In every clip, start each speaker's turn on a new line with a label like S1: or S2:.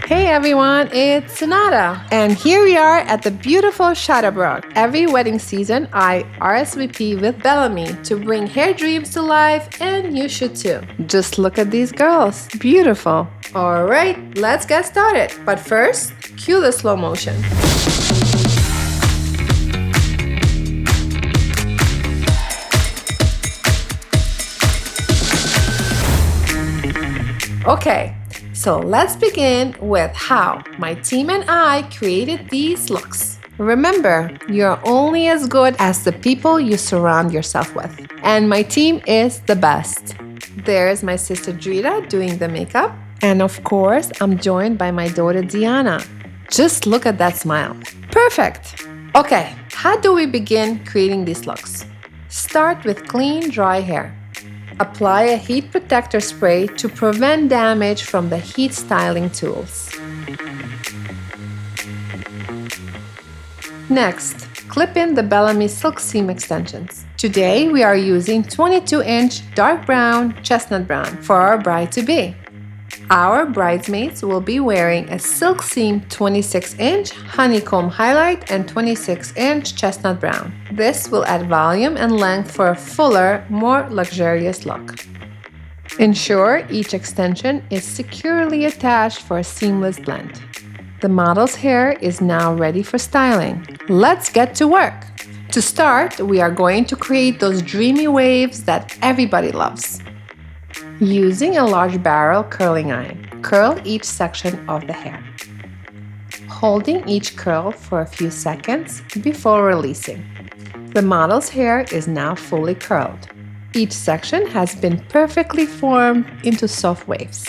S1: Hey everyone, it's Senada, and here we are at the beautiful Shadowbrook. Every wedding season, I RSVP with Bellami to bring hair dreams to life, and you should too. Just look at these girls, beautiful. Alright, let's get started. But first, cue the slow motion. Okay, so let's begin with how my team and I created these looks. Remember, you're only as good as the people you surround yourself with. And my team is the best. There's my sister Drita doing the makeup. And of course, I'm joined by my daughter Diana. Just look at that smile. Perfect! Okay, how do we begin creating these looks? Start with clean, dry hair. Apply a heat protector spray to prevent damage from the heat styling tools. Next, clip in the Bellami silk seam extensions. Today we are using 22-inch dark brown, chestnut brown for our bride-to-be. Our bridesmaids will be wearing a silk seam 26-inch honeycomb highlight and 26-inch chestnut brown. This will add volume and length for a fuller, more luxurious look. Ensure each extension is securely attached for a seamless blend. The model's hair is now ready for styling. Let's get to work! To start, we are going to create those dreamy waves that everybody loves. Using a large barrel curling iron, curl each section of the hair. Holding each curl for a few seconds before releasing. The model's hair is now fully curled. Each section has been perfectly formed into soft waves.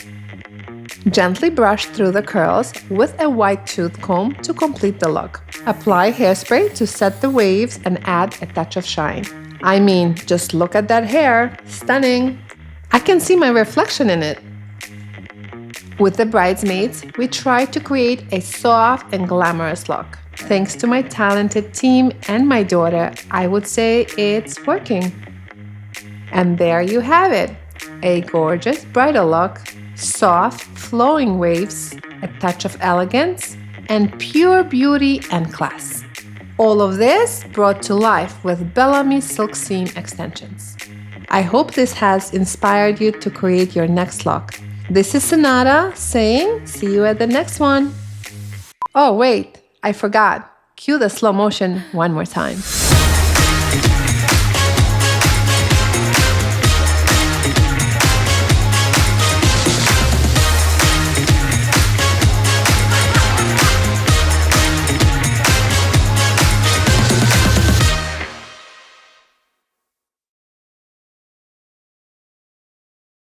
S1: Gently brush through the curls with a white tooth comb to complete the look. Apply hairspray to set the waves and add a touch of shine. I mean, just look at that hair, stunning! I can see my reflection in it. With the bridesmaids, we try to create a soft and glamorous look. Thanks to my talented team and my daughter, I would say it's working. And there you have it, a gorgeous bridal look, soft, flowing waves, a touch of elegance, and pure beauty and class. All of this brought to life with Bellami silk seam extensions. I hope this has inspired you to create your next look. This is Senada saying, see you at the next one. Oh wait, I forgot. Cue the slow motion one more time.